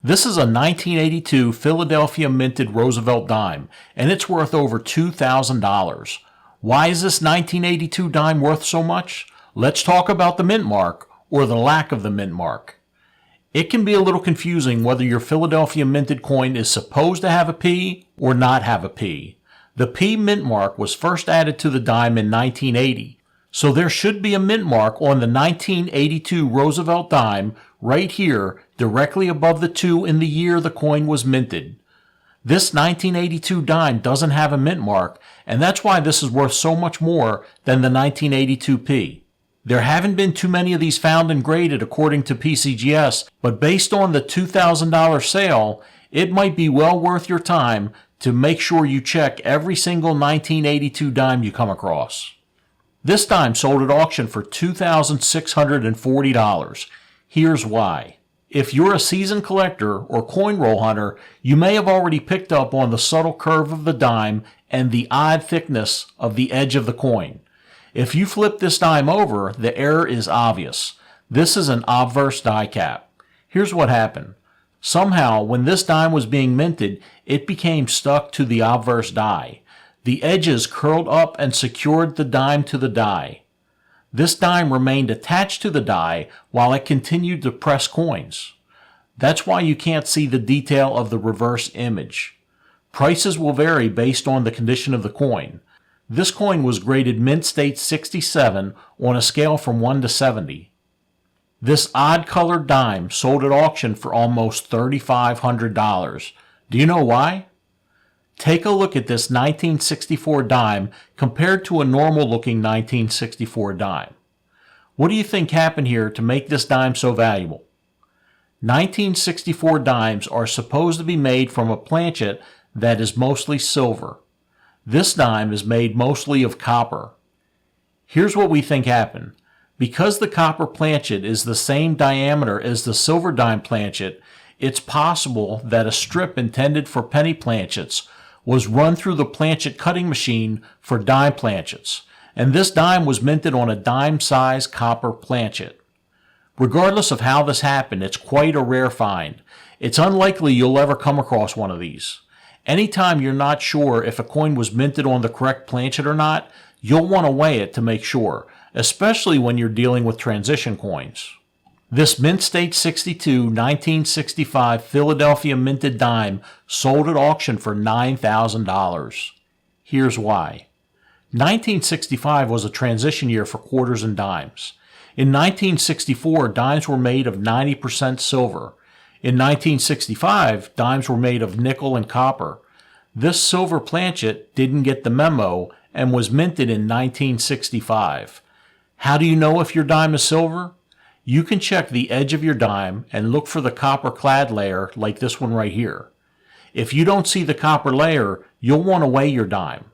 This is a 1982 Philadelphia minted Roosevelt dime, and it's worth over $2,000. Why is this 1982 dime worth so much? Let's talk about the mint mark, or the lack of the mint mark. It can be a little confusing whether your Philadelphia minted coin is supposed to have a P or not have a P. The P mint mark was first added to the dime in 1980. So there should be a mint mark on the 1982 Roosevelt dime right here, directly above the 2 in the year the coin was minted. This 1982 dime doesn't have a mint mark, and that's why this is worth so much more than the 1982 P. There haven't been too many of these found and graded according to PCGS, but based on the $2,000 sale, it might be well worth your time to make sure you check every single 1982 dime you come across. This dime sold at auction for $2,640. Here's why. If you're a seasoned collector or coin roll hunter, you may have already picked up on the subtle curve of the dime and the odd thickness of the edge of the coin. If you flip this dime over, the error is obvious. This is an obverse die cap. Here's what happened. Somehow, when this dime was being minted, it became stuck to the obverse die. The edges curled up and secured the dime to the die. This dime remained attached to the die while it continued to press coins. That's why you can't see the detail of the reverse image. Prices will vary based on the condition of the coin. This coin was graded mint state 67 on a scale from 1 to 70. This odd colored dime sold at auction for almost $3,500. Do you know why? Take a look at this 1964 dime compared to a normal-looking 1964 dime. What do you think happened here to make this dime so valuable? 1964 dimes are supposed to be made from a planchet that is mostly silver. This dime is made mostly of copper. Here's what we think happened. Because the copper planchet is the same diameter as the silver dime planchet, it's possible that a strip intended for penny planchets was run through the planchet cutting machine for dime planchets, and this dime was minted on a dime-size copper planchet. Regardless of how this happened, it's quite a rare find. It's unlikely you'll ever come across one of these. Anytime you're not sure if a coin was minted on the correct planchet or not, you'll want to weigh it to make sure, especially when you're dealing with transition coins. This Mint State 62 1965 Philadelphia minted dime sold at auction for $9,000. Here's why. 1965 was a transition year for quarters and dimes. In 1964, dimes were made of 90% silver. In 1965, dimes were made of nickel and copper. This silver planchet didn't get the memo and was minted in 1965. How do you know if your dime is silver? You can check the edge of your dime and look for the copper clad layer like this one right here. If you don't see the copper layer, you'll want to weigh your dime.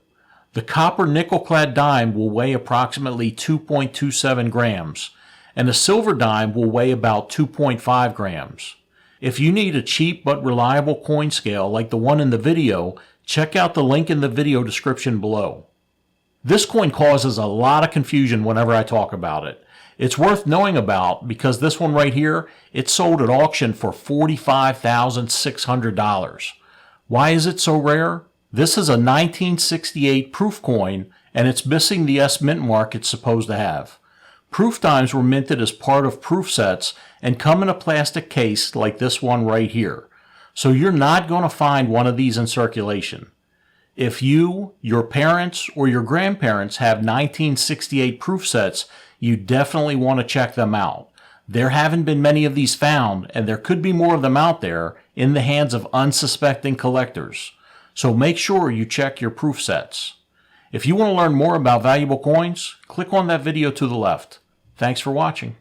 The copper nickel clad dime will weigh approximately 2.27 grams, and a silver dime will weigh about 2.5 grams. If you need a cheap but reliable coin scale like the one in the video, check out the link in the video description below. This coin causes a lot of confusion whenever I talk about it. It's worth knowing about because this one right here, it sold at auction for $45,600. Why is it so rare? This is a 1968 proof coin and it's missing the S mint mark it's supposed to have. Proof dimes were minted as part of proof sets and come in a plastic case like this one right here. So you're not going to find one of these in circulation. If you, your parents, or your grandparents have 1968 proof sets, you definitely want to check them out. There haven't been many of these found, and there could be more of them out there in the hands of unsuspecting collectors. So make sure you check your proof sets. If you want to learn more about valuable coins, click on that video to the left. Thanks for watching.